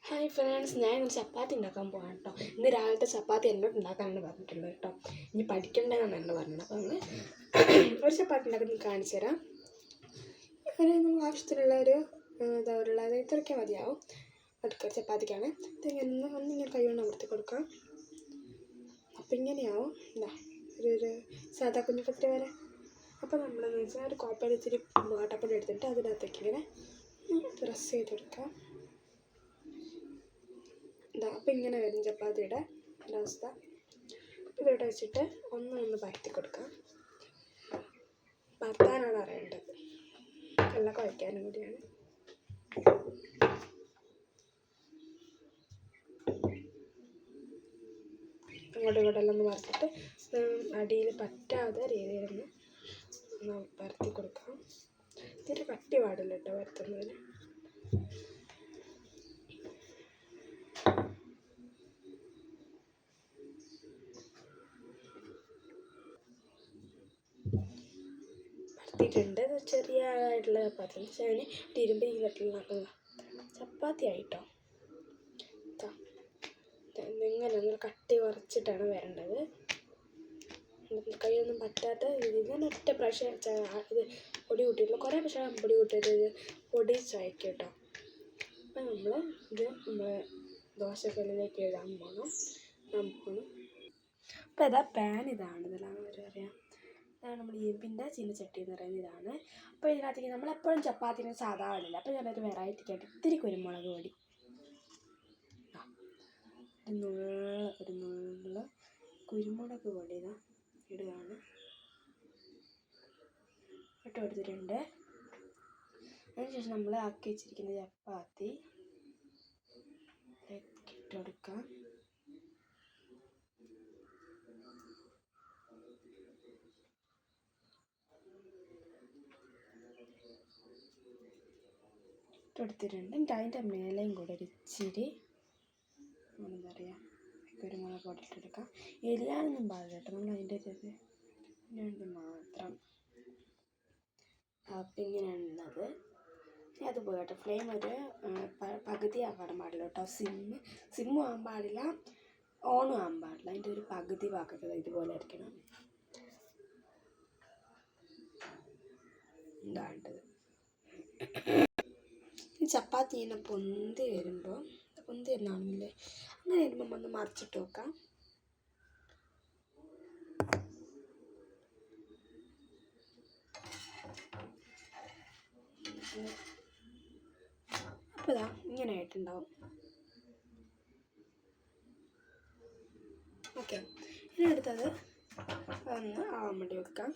Hi friends, ഞാൻ ഇന്ന് ചപ്പാത്തി ഉണ്ടാക്കാൻ പോകാം കേട്ടോ. ഇന്ന് രാവിലത്തെ ചപ്പാത്തി എന്നോട് ഉണ്ടാക്കാനാണ് പറഞ്ഞിട്ടുള്ളത് കേട്ടോ. ഇനി പഠിക്കേണ്ടതാണ് എന്ന് പറഞ്ഞത്. അപ്പോൾ നമ്മൾ ഒരു ചപ്പാത്തി ഉണ്ടാക്കുന്നത് കാണിച്ചു തരാം. നമുക്ക് ആവശ്യത്തിനുള്ള ഒരു ഇതുള്ളത് ഇത്രയ്ക്ക് മതിയാവും. അടുക്ക ചപ്പാത്തിക്കാണ്. ഒന്നിങ്ങനെ കൈ കൊണ്ട് അമർത്തി കൊടുക്കാം. അപ്പം ഇങ്ങനെയാവും. എന്താ ഒരു സാധാ കുഞ്ഞിപ്പത്തിരി വരെ. അപ്പോൾ നമ്മളെന്ന് വെച്ചാൽ ഒരു കോപ്പയിൽ ഇച്ചിരി ആട്ടപ്പൊടി എടുത്തിട്ട് അതിനകത്തേക്ക് ഇങ്ങനെ പ്രസ് ചെയ്ത് കൊടുക്കാം. അപ്പം ഇങ്ങനെ വരും ചപ്പാത്തിയുടെ ഒരവസ്ഥ. ഇതിവിടെ വെച്ചിട്ട് ഒന്ന് പരത്തി കൊടുക്കാം. പരത്താനാണ് അറിയേണ്ടത്, എല്ലാം കുഴയ്ക്കാനും കൂടിയാണ്. അങ്ങോട്ടും ഇങ്ങോട്ടെല്ലാം ഒന്ന് പരത്തിട്ട് അടിയിൽ പറ്റാതെ രീതിയിലൊന്ന് പരത്തി കൊടുക്കാം. ഇത്തിരി കട്ടി പാടില്ല കേട്ടോ പരത്തുന്നതിന്. പരത്തിയിട്ടുണ്ട്. ചെറിയതായിട്ടുള്ള ചപ്പാത്തി അതിന് ഇരുമ്പ് ചെയ്തിട്ടുള്ള ചപ്പാത്തി ആയിട്ടോ. ഇങ്ങനെ ഒന്ന് കട്ടി കുറച്ചിട്ടാണ് വരേണ്ടത്. കൈയൊന്നും പറ്റാത്ത രീതിയിൽ ഒറ്റ പ്രാവശ്യം ഇത് പൊടി കൂട്ടിയിട്ടുള്ളൂ. കുറേ പ്രാവശ്യം പൊടി കൂട്ടിയിട്ട് പൊടി ചായക്കും കേട്ടോ. അപ്പം നമ്മൾ ദോശക്കല്ലിലേക്ക് ഇടാൻ പോകണം. അപ്പോൾ ഇതാ പാൻ ഇതാണ്. ഇതെല്ലാം അറിയാം. ഇതാണ് നമ്മൾ ഇരുമ്പിൻ്റെ ചീനച്ചട്ടി എന്ന് പറയുന്നത് ഇതാണ്. അപ്പോൾ ഇതിനകത്തേക്ക് നമ്മളെപ്പോഴും ചപ്പാത്തിന് സാധാ അല്ല. അപ്പോൾ ഞാനൊരു വെറൈറ്റിക്കായിട്ട് ഇത്തിരി കുരുമുളക് പൊടി, ഒരു നുള്ള കുരുമുളക് പൊടി ഇടുകയാണ്. ഇട്ട് കൊടുത്തിട്ടുണ്ട്. അതിനുശേഷം നമ്മൾ ആക്കി വെച്ചിരിക്കുന്ന ചപ്പാത്തി ഇട്ട് കൊടുക്കാം. എടുത്തിട്ടുണ്ട്. എന്നിട്ട് അതിൻ്റെ മേലെയും കൂടെ ഒരു ഇച്ചിരി എന്താ പറയുക കുരുമുളക് പൊടി ഇട്ടെടുക്കാം. എരിയാനൊന്നും പാടില്ല കേട്ടോ. നമ്മൾ അതിൻ്റെ വേണ്ടി മാത്രം. അപ്പം ഇങ്ങനെയാണുള്ളത്. അത് പോയി കേട്ടോ. ഫ്ലെയിം ഒരു പകുതി ആകാൻ പാടില്ല കേട്ടോ. സിമ്മും ആകാൻ പാടില്ല, ഓണും ആകാൻ പാടില്ല. അതിൻ്റെ ഒരു പകുതി ഭാഗത്ത് ഇതുപോലെ ആയിരിക്കണം. ഉണ്ടാകേണ്ടത്. ഈ ചപ്പാത്തി ഇങ്ങനെ പൊന്തി വരുന്നാണെന്നില്ലേ, അങ്ങനെ വരുമ്പം ഒന്ന് മറിച്ചിട്ട് വെക്കാം. അപ്പോൾ ഇതാ ഇങ്ങനെ ആയിട്ടുണ്ടാവും. ഓക്കെ, ഇനി അടുത്തത് ഒന്ന് ആവാൻ വേണ്ടി വെക്കാം.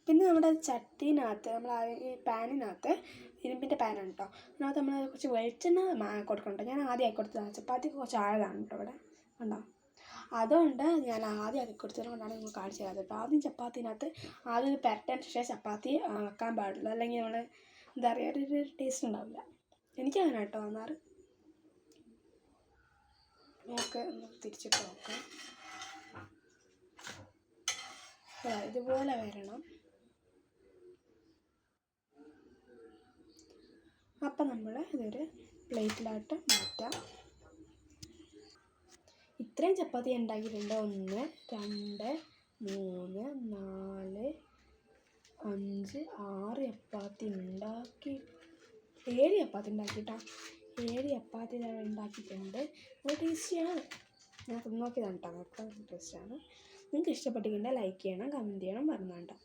പിന്നെ നമ്മുടെ ചട്ടീനകത്ത് ഈ പാനിനകത്ത് ഇരുമ്പിൻ്റെ പാനാണ് കേട്ടോ. അതിനകത്ത് നമ്മൾ കുറച്ച് വെളിച്ചെണ്ണ കൊടുക്കണ്ട. ഞാൻ ആദ്യം ആക്കി കൊടുത്തതാണ്. ചപ്പാത്തി കുറച്ച് ആഴതാണ് കേട്ടോ ഇവിടെ കണ്ടോ. അതുകൊണ്ട് ഞാൻ ആദ്യം ആക്കി കൊടുത്തത് കൊണ്ടാണ് നിങ്ങൾ കാണിച്ചു തരാത് കേട്ടോ. ആദ്യം ചപ്പാത്തിനകത്ത് ആദ്യം പെരട്ടതിന് ശേഷം ചപ്പാത്തി വെക്കാൻ പാടുള്ളൂ. അല്ലെങ്കിൽ നമ്മൾ എന്താ പറയുക ഒരു ടേസ്റ്റ് ഉണ്ടാവില്ല. എനിക്കങ്ങനെ കേട്ടോ വന്നാറ്. നമുക്ക് തിരിച്ചിട്ട് നോക്കാം. ഇതുപോലെ വരണം. അപ്പം നമ്മൾ ഇതൊരു പ്ലേറ്റിലായിട്ട് മാറ്റാം. ഇത്രയും ചപ്പാത്തി ഉണ്ടാക്കിയിട്ടുണ്ട്. 1 2 3 4 5 6 ചപ്പാത്തി ഉണ്ടാക്കി 7 ചപ്പാത്തി ഉണ്ടാക്കിയിട്ടാ. 7 ചപ്പാത്തി ഉണ്ടാക്കിയിട്ടുണ്ട്. നല്ല ടേസ്റ്റിയാണ്. ഞാൻ നോക്കിയതാണ് കേട്ടോ. അത്ര ടേസ്റ്റാണ്. നിങ്ങൾക്ക് ഇഷ്ടപ്പെട്ടിട്ടുണ്ടെങ്കിൽ ലൈക്ക് ചെയ്യണം, കമൻറ്റ് ചെയ്യണം, പറഞ്ഞോട്ടോ.